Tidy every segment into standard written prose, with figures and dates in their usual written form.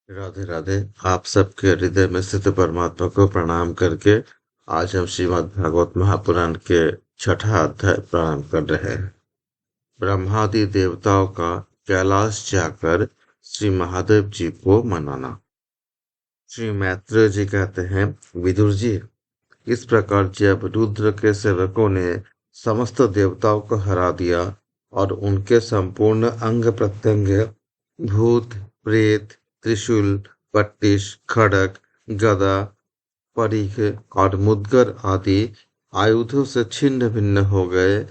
राधे राधे। आप सबके हृदय में स्थित परमात्मा को प्रणाम करके आज हम श्रीमद् भागवत महापुराण के छठा अध्याय प्रारंभ कर रहे हैं। ब्रह्मादि देवताओं का कैलाश जाकर श्री महादेव जी को मनाना। श्री मैत्रेय जी कहते हैं, विदुर जी, इस प्रकार जब रुद्र के सेवकों ने समस्त देवताओं को हरा दिया और उनके संपूर्ण अंग प्रत्यंग, भूत, प्रेत, त्रिशूल, पट्टिश, खड़ग, गदा, परिघ और मुद्गर आदि आयुधों से छिन्न भिन्न हो गए,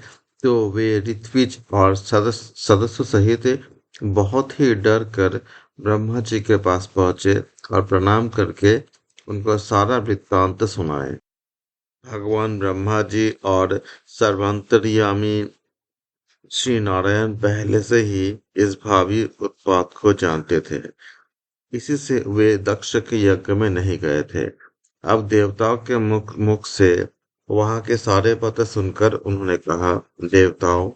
तो वे ऋत्विज और सदस्य सहित बहुत ही डर कर ब्रह्मा जी के पास पहुंचे और प्रणाम करके उनको सारा वृत्तांत सुनाए। भगवान ब्रह्मा जी और सर्वांतर्यामी श्री नारायण पहले से ही इस भावी उत्पात को जानते थे। इसी से वे दक्ष के यज्ञ में नहीं गए थे। अब देवताओं के मुख मुख से वहां के सारे बातें सुनकर उन्होंने कहा, देवताओं,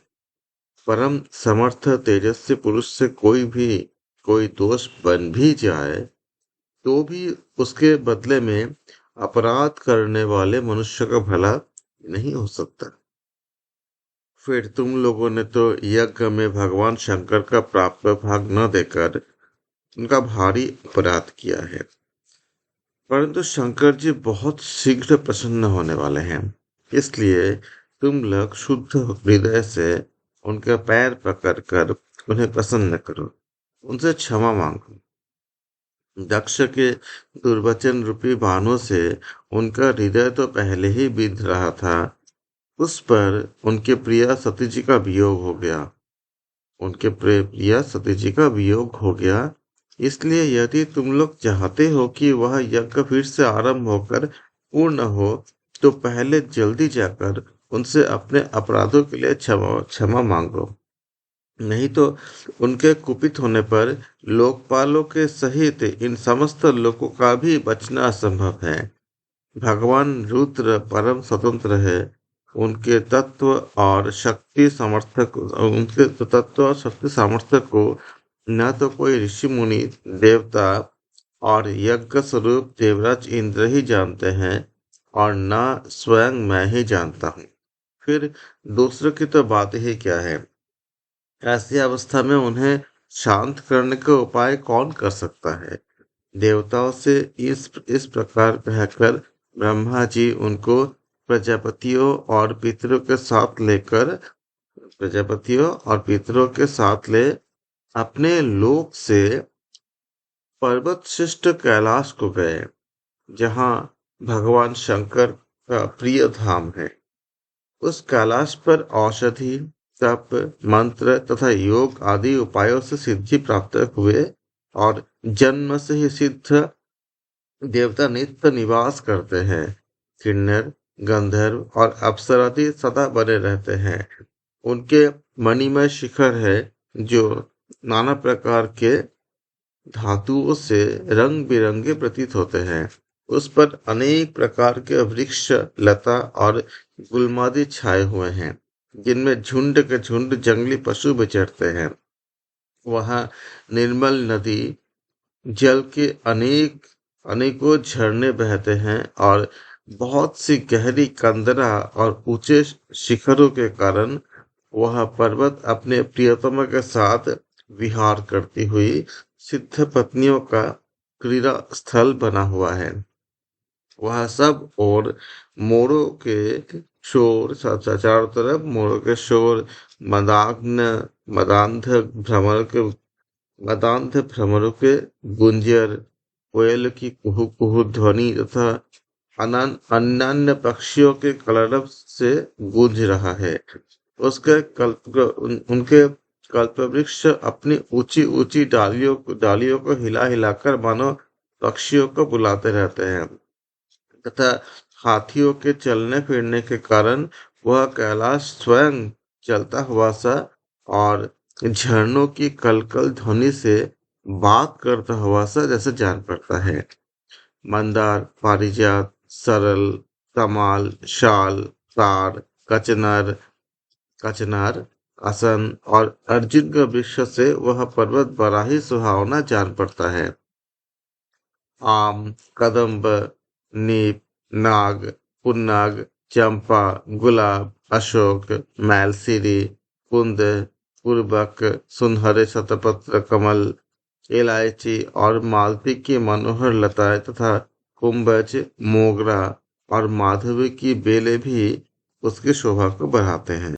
परम समर्थ तेजस्वी पुरुष से कोई दोष बन भी जाए तो भी उसके बदले में अपराध करने वाले मनुष्य का भला नहीं हो सकता। फिर तुम लोगों ने तो यज्ञ में भगवान शंकर का प्राप्त भाग न देकर उनका भारी अपराध किया है। परंतु शंकर जी बहुत शीघ्र प्रसन्न होने वाले हैं, इसलिए तुम लोग शुद्ध हृदय से उनके पैर पकड़ कर उन्हें प्रसन्न करो, उनसे क्षमा मांगो। दक्ष के दुर्वचन रूपी बाणों से उनका हृदय तो पहले ही बिंध रहा था, उस पर उनके प्रिय सती जी का वियोग हो गया। इसलिए यदि तुम लोग चाहते हो कि वह यज्ञ फिर से आरंभ होकर पूर्ण हो, तो पहले जल्दी जाकर उनसे अपने अपराधों के लिए क्षमा क्षमा मांगो। नहीं तो उनके कुपित होने पर लोकपालों के सहित इन समस्त लोगों का भी बचना असंभव है। भगवान रुद्र परम स्वतंत्र है। उनके तत्व और शक्ति सामर्थ्य को न तो कोई ऋषि मुनि, देवता और यज्ञ स्वरूप देवराज इंद्र ही जानते हैं और न स्वयं मैं ही जानता हूँ। फिर दूसरों की तो बात ही क्या है। ऐसी अवस्था में उन्हें शांत करने का उपाय कौन कर सकता है। देवताओं से इस प्रकार कहकर ब्रह्मा जी उनको प्रजापतियों और पितरों के साथ ले अपने लोक से पर्वत शिष्ट कैलाश को गए, जहाँ भगवान शंकर का प्रिय धाम है। उस कैलाश पर औषधि, तप, मंत्र तथा योग आदि उपायों से सिद्धि प्राप्त हुए और जन्म से ही सिद्ध देवता नित्य निवास करते हैं। किन्नर, गंधर्व और अप्सरादि सदा बने रहते हैं। उनके मणिमय शिखर है, जो नाना प्रकार के धातुओं से रंग बिरंगे प्रतीत होते हैं। उस पर अनेक प्रकार के वृक्ष, लता और गुलमादि छाए हुए हैं, जिनमें झुंड के झुंड जंगली पशु विचरते हैं। वहां निर्मल नदी, जल के अनेकों झरने बहते हैं और बहुत सी गहरी कंदरा और ऊंचे शिखरों के कारण वह पर्वत अपने प्रियतमा के साथ विहार करती हुई सिद्ध पत्नियों का क्रीड़ा स्थल बना हुआ है। वह सब और मोरों के चारों तरफ मोरों के शोर, मदाग्न मदांध भ्रमर के मदांध भ्रमरों के गुंजर, कोयल की कुहू कुहू ध्वनि तथा अन्यान्य पक्षियों के कलरव से गूंज रहा है। उनके कल्पवृक्ष अपनी ऊंची ऊंची डालियों को हिला हिलाकर मानो पक्षियों को बुलाते रहते हैं, तथा हाथियों के चलने फिरने के कारण वह कैलाश स्वयं चलता हुआ सा और झरनों की कलकल ध्वनि से बात करता हुआ सा जैसे जान पड़ता है। मंदार, पारिजात, सरल, कमाल, शाल, तार, कचनार, आसन और अर्जुन का वृक्ष से वह पर्वत बड़ा ही सुहावना जान पड़ता है। आम, कदम्ब, नीप, नाग, पुन्नाग, चंपा, गुलाब, अशोक, मैलसीरी, कुंद, पूर्वक, सुनहरे शतपत्र कमल, इलायची और मालती की मनोहर लताएं तथा कुंभज, मोगरा और माधवी की बेलें भी उसकी शोभा को बढ़ाते हैं।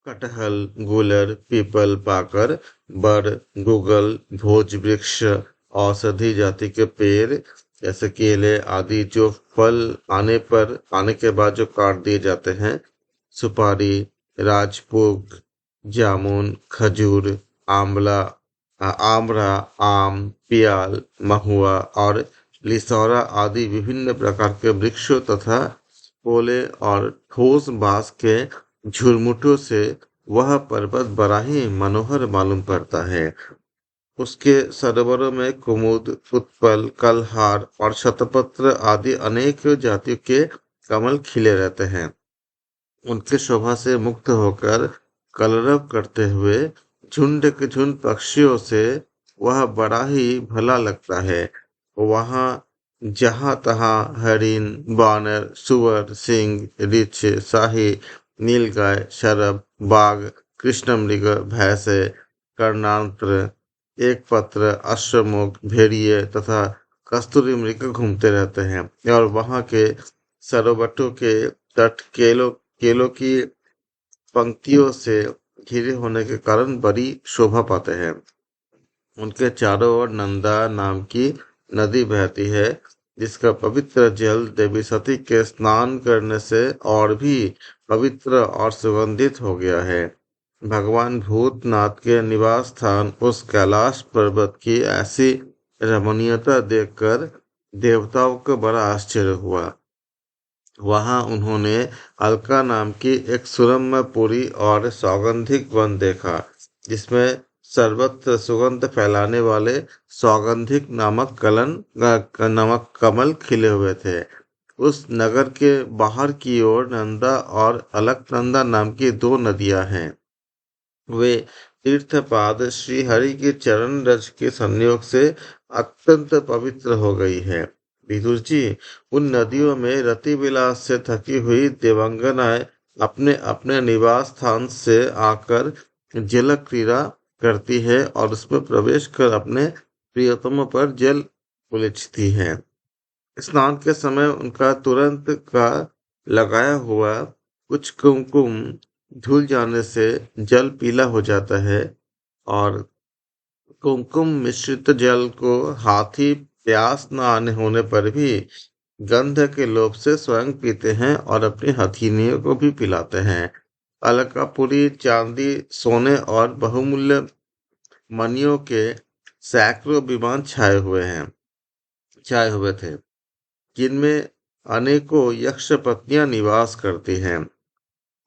कटहल, गूलर, पीपल, पाकर, बर, गूगल, भोज वृक्ष, औषधि जाति के पेड़ जैसे केले आदि जो फल आने के बाद जो काट दिए जाते हैं, सुपारी, राजभोग, जामुन, खजूर, आंवला, आमरा, आम, पियाल, महुआ और लिसौरा आदि विभिन्न प्रकार के वृक्षों तथा पोले और ठोस बांस के झुरमुटों से वह पर्वत बड़ा ही मनोहर मालूम पड़ता है। उसके सरोवरों में कुमुद, उत्पल, कलहार और शतपत्र आदि अनेक जातियों के कमल खिले रहते हैं। उनकी शोभा से मुक्त होकर कलरव करते हुए झुंड के झुंड पक्षियों से वह बड़ा ही भला लगता है। वहां जहां तहां हरिन, बानर, सुअर, सिंह, रीछ, शाही, नीलगाय, शरभ, बाघ, कृष्णमृग, भैंसे, कर्णांतर, एक पत्र, अश्वमुख, भेड़िए तथा कस्तूरी मृग घूमते रहते हैं और वहां के सरोवरों के तट केलों की पंक्तियों से घिरे होने के कारण बड़ी शोभा पाते हैं। उनके चारों ओर नंदा नाम की नदी बहती है, जिसका पवित्र जल देवी सती के स्नान करने से और भी पवित्र और सुगंधित हो गया है। भगवान भूतनाथ के निवास स्थान उस कैलाश पर्वत की ऐसी रमणीयता देखकर देवताओं को बड़ा आश्चर्य हुआ। वहां उन्होंने अलका नाम की एक सुरम्यपुरी और सौगंधिक वन देखा, जिसमें सर्वत्र सुगंध फैलाने वाले सौगंधिक नामक कमल खिले हुए थे। उस नगर के बाहर की ओर नंदा और अलकनंदा नाम की दो नदियां हैं। वे तीर्थपाद श्री हरि के चरण रज के संयोग से अत्यंत पवित्र हो गई है। विदुर जी, उन नदियों में रति विलास से थकी हुई देवांगनाएं अपने अपने निवास स्थान से आकर जल क्रीड़ा करती है और उसमें प्रवेश कर अपने प्रियतमों पर जल उलीचती हैं। स्नान के समय उनका तुरंत का लगाया हुआ कुछ कुमकुम धुल जाने से जल पीला हो जाता है और कुमकुम मिश्रित जल को हाथी प्यास न आने होने पर भी गंध के लोभ से स्वयं पीते हैं और अपनी हथिनियों को भी पिलाते हैं। अलकापुरी चांदी, सोने और बहुमूल्य मणियों के सैकड़ों विमान छाए हुए थे, जिनमें अनेकों यक्ष पत्नियां निवास करती हैं।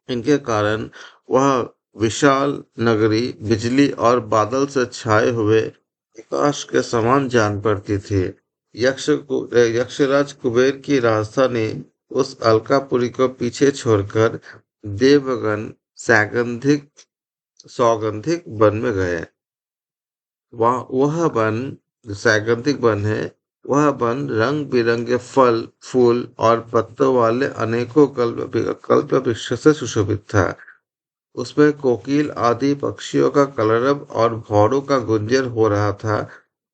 इनके कारण वह विशाल नगरी बिजली और बादल से छाए हुए आकाश के समान जान पड़ती थी। यक्षराज कुबेर की राजधानी उस अलकापुरी को पीछे छोड़कर देवगन सैगंधिक सौगंधिक वन में गए। वह वन जो सैगंधिक वन है, वह वन रंग बिरंगे फल, फूल और पत्तों वाले अनेकों कल्प वृक्ष से सुशोभित था। उसमें कोकिल आदि पक्षियों का कलरव और भौरों का गुंजन हो रहा था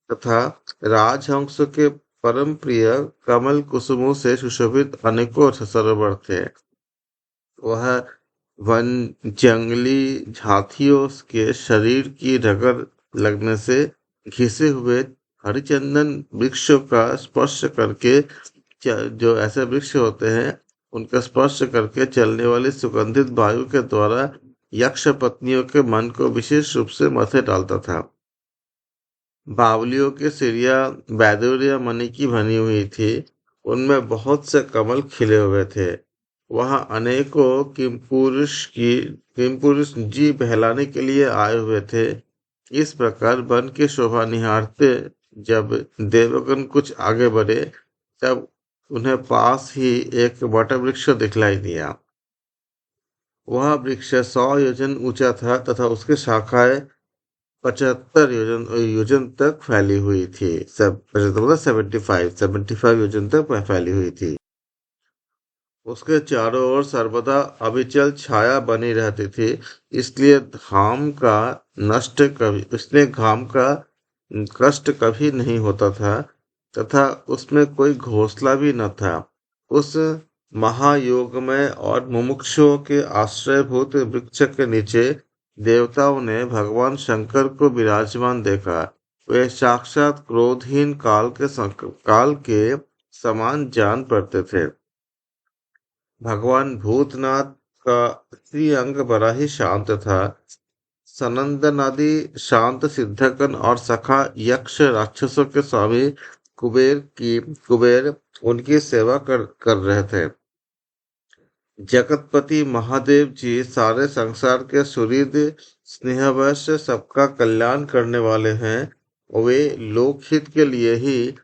तथा राजहंस के परम प्रिय कमल कुसुमों से सुशोभित अनेकों सरोवर थे। वह वन जंगली हाथियों के शरीर की रगड़ लगने से घिसे हुए हरिचंदन वृक्षों का स्पर्श करके जो ऐसे वृक्ष होते हैं, उनका स्पर्श करके चलने वाली सुगंधित वायु के द्वारा यक्ष पत्नियों के मन को विशेष रूप से मथे डालता था। बावलियों की सिरिया बैदुरिया मणि की बनी हुई थी, उनमें बहुत से कमल खिले हुए थे। वहां अनेकों किमपुरुष जी बहलाने के लिए आए हुए थे। इस प्रकार वन की शोभा निहारते जब देवगन कुछ आगे बढ़े, तब उन्हें पास ही एक वटवृक्ष दिखलाई दिया। वह वृक्ष 100 योजन ऊंचा था तथा उसकी शाखाएं 75 योजन तक फैली हुई थी। सब 75 मतलब 75 योजन तक फैली हुई थी। उसके चारों ओर सर्वदा अविचल छाया बनी रहती थी। इसलिए घाम का घाम का कष्ट कभी नहीं होता था तथा उसमें कोई घोंसला भी न था। उस महायोगमय और मुमुक्षुओं के आश्रयभूत वृक्ष के नीचे देवताओं ने भगवान शंकर को विराजमान देखा। वे साक्षात क्रोधहीन काल के समान जान पड़ते थे। भगवान भूतनाथ का श्रीअंग बड़ा ही शांत था। सनंदनादि शांत सिद्धगण और सखा यक्ष राक्षसों के स्वामी कुबेर उनकी सेवा कर रहे थे। जगतपति महादेव जी सारे संसार के सुहृद स्नेहवश सबका कल्याण करने वाले हैं। वे लोकहित के लिए ही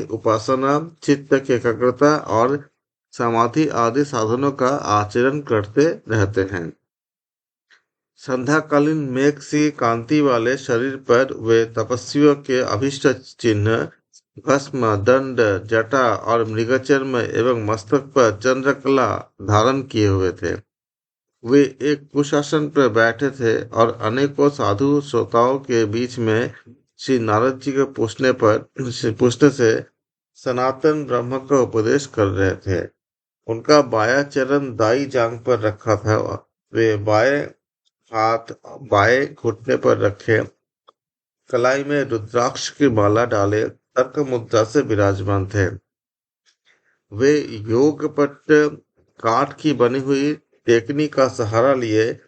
उपासना, चित्त की एकाग्रता और समाधि आदि साधनों का आचरण करते रहते हैं। संध्याकालीन मेघ सी कांति वाले शरीर पर वे तपस्वियों के अभिष्ट चिन्ह भस्म, दंड, जटा और मृगचर्म एवं मस्तक पर चंद्रकला धारण किए हुए थे। वे एक कुशासन पर बैठे थे और अनेकों साधु श्रोताओं के बीच में श्री नारद जी के पूछने से सनातन ब्रह्म का उपदेश कर रहे थे। उनका बायां चरण दाई जांघ पर रखा था। वे हाथ बाएं घुटने पर रखे, कलाई में रुद्राक्ष की माला डाले तर्क मुद्रा से विराजमान थे। वे योगपट काठ की बनी हुई टेकनी का सहारा लिए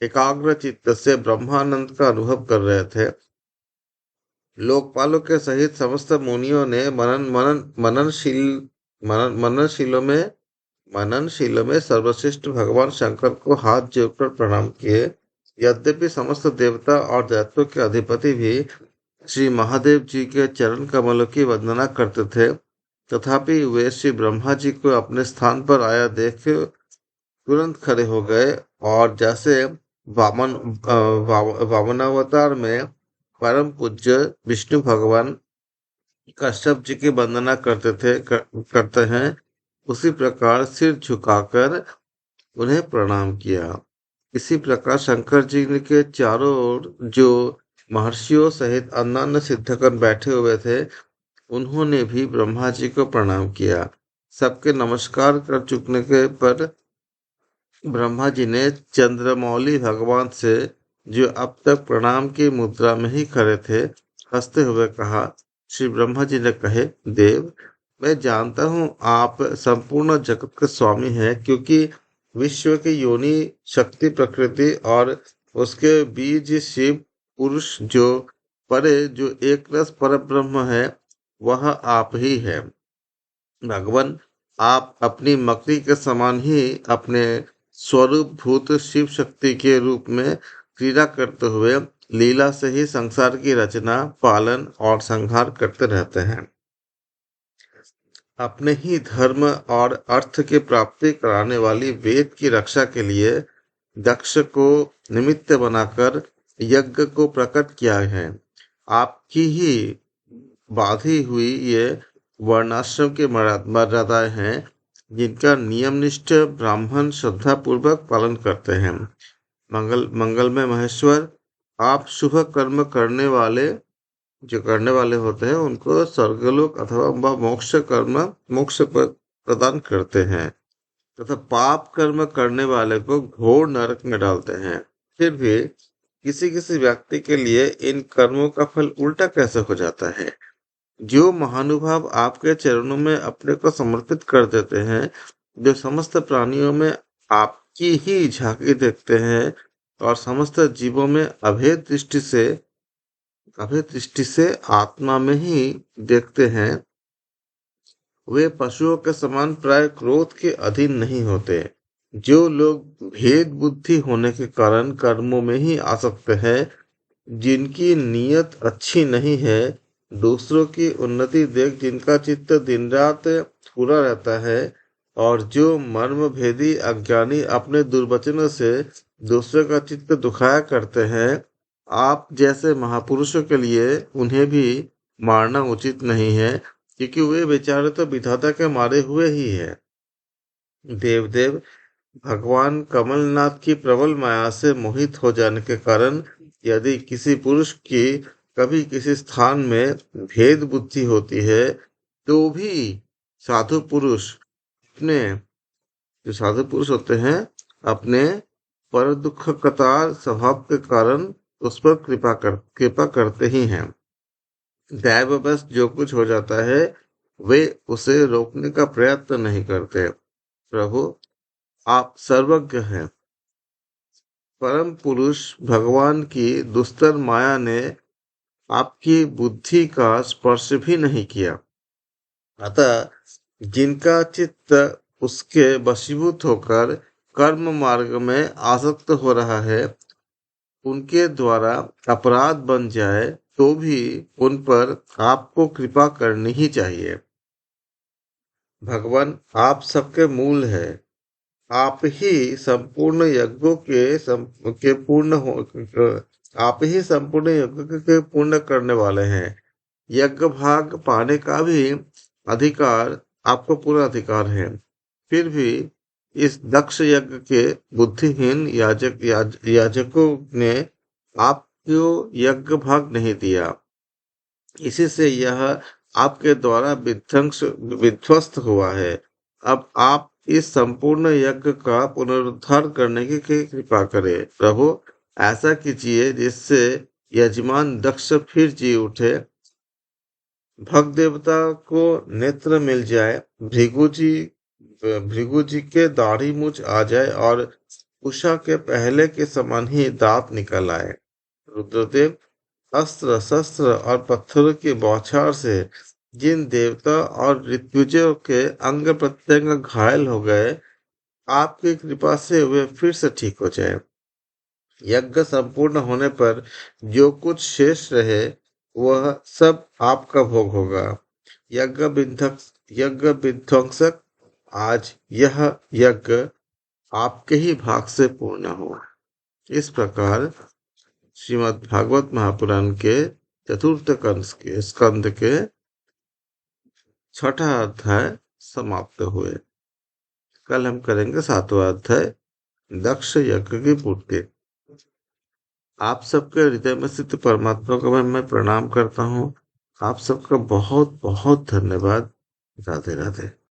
एकाग्र चित्त से ब्रह्मानंद का अनुभव कर रहे थे। लोकपालों के सहित समस्त मुनियों ने मननशीलों में सर्वश्रेष्ठ भगवान शंकर को हाथ जोड़कर प्रणाम किए। यद्यपि समस्त देवता और दैत्यों के अधिपति भी श्री महादेव जी के चरण कमलों की वंदना करते थे, तथापि वे श्री ब्रह्मा जी को अपने स्थान पर आया देख तुरंत खड़े हो गए और जैसे वामनावतार में परम पूज्य विष्णु भगवान कश्यप जी की वंदना करते हैं, उसी प्रकार सिर झुकाकर उन्हें प्रणाम किया। इसी प्रकार शंकर जी के चारों ओर जो महर्षियों सहित अन्यान्य सिद्धगण बैठे हुए थे, उन्होंने भी ब्रह्मा जी को प्रणाम किया। सबके नमस्कार कर चुकने के पर ब्रह्मा जी ने चंद्रमौली भगवान से, जो अब तक प्रणाम की मुद्रा में ही खड़े थे, हंसते हुए कहा। श्री ब्रह्मा जी ने कहे, देव, मैं जानता हूँ आप संपूर्ण जगत के स्वामी हैं, क्योंकि विश्व की योनि शक्ति प्रकृति और उसके बीज शिव पुरुष जो एक रस पर ब्रह्म है, वह आप ही है। भगवान, आप अपनी मकड़ी के समान ही अपने स्वरूप भूत शिव शक्ति के रूप में क्रीड़ा करते हुए लीला से ही संसार की रचना, पालन और संहार करते रहते हैं। अपने ही धर्म और अर्थ की प्राप्ति कराने वाली वेद की रक्षा के लिए दक्ष को निमित्त बनाकर यज्ञ को प्रकट किया है। आपकी ही बाधी हुई ये वर्णाश्रम की मर्यादाएं हैं, जिनका नियमनिष्ठ ब्राह्मण श्रद्धा पूर्वक पालन करते हैं। मंगलमय महेश्वर, आप शुभ कर्म करने वाले होते हैं, उनको स्वर्गलोक अथवा मोक्ष प्रदान करते हैं, तथा पाप कर्म करने वाले को घोर नरक में डालते हैं। फिर भी किसी व्यक्ति के लिए इन कर्मों का फल उल्टा कैसे हो जाता है? जो महानुभाव आपके चरणों में अपने को समर्पित कर देते हैं, जो समस्त प्राणियों में आपकी ही झांकी देखते हैं और समस्त जीवों में अभेद दृष्टि से आत्मा में ही देखते हैं, वे पशुओं के समान प्राय क्रोध के अधीन नहीं होते। जो लोग भेद बुद्धि होने के कारण कर्मों में ही आसक्त हैं, जिनकी नीयत अच्छी नहीं है, दूसरों की उन्नति देख जिनका चित्त दिन रात पूरा रहता है, और जो मर्म भेदी अज्ञानी अपने दुर्वचनों से दूसरे का चित्त दुखाया करते हैं। आप जैसे महापुरुषों के लिए उन्हें भी मारना उचित नहीं है, क्योंकि वे बेचारे तो विधाता के मारे हुए ही है। देवदेव भगवान कमलनाथ की प्रबल माया से मोहित हो जाने के कारण यदि किसी पुरुष की कभी किसी स्थान में भेद बुद्धि होती है, तो भी साधु पुरुष अपने जो साधु पुरुष होते हैं अपने पर दुख कतार स्वभाव के कारण उस पर कृपा करते ही हैं। दैववश जो कुछ हो जाता है वे उसे रोकने का प्रयत्न नहीं करते। प्रभु, आप सर्वज्ञ हैं। परम पुरुष भगवान की दुस्तर माया ने आपकी बुद्धि का स्पर्श भी नहीं किया। अतः जिनका चित्त उसके वशीभूत होकर कर्म मार्ग में आसक्त हो रहा है, उनके द्वारा अपराध बन जाए तो भी उन पर आपको कृपा करनी ही चाहिए। भगवान, आप सबके मूल है। आप ही संपूर्ण यज्ञों के पूर्ण हो आप ही संपूर्ण यज्ञ के पूर्ण करने वाले हैं। यज्ञ भाग पाने का भी अधिकार आपको पूरा अधिकार है। फिर भी इस दक्ष यज्ञ के बुद्धिहीन याजकों ने आपको यज्ञ भाग नहीं दिया। इसी से यह आपके द्वारा विध्वस्त हुआ है। अब आप इस संपूर्ण यज्ञ का पुनरुद्धार करने की कृपा करें। प्रभु, ऐसा कीजिए जिससे यजमान दक्ष फिर जी उठे, भग देवता को नेत्र मिल जाए, भृगु जी के दाढ़ी मूछ आ जाए और उषा के पहले के समान ही दांत निकल आए। रुद्रदेव, अस्त्र शस्त्र और पत्थरों की बौछार से जिन देवता और ऋत्विजों के अंग प्रत्यंग घायल हो गए, आपकी कृपा से वे फिर से ठीक हो जाए। यज्ञ संपूर्ण होने पर जो कुछ शेष रहे वह सब आपका भोग होगा। यज्ञ विध्वंस यज्ञ विध्वंसक, आज यह यज्ञ आपके ही भाग से पूर्ण हो। इस प्रकार श्रीमद् भागवत महापुराण के चतुर्थ स्कंद के छठा अध्याय समाप्त हुए। कल हम करेंगे सातवां अध्याय, दक्ष यज्ञ की पूर्ति। आप सबके हृदय में स्थित परमात्मा को मैं प्रणाम करता हूँ। आप सबका बहुत बहुत धन्यवाद। राधे राधे।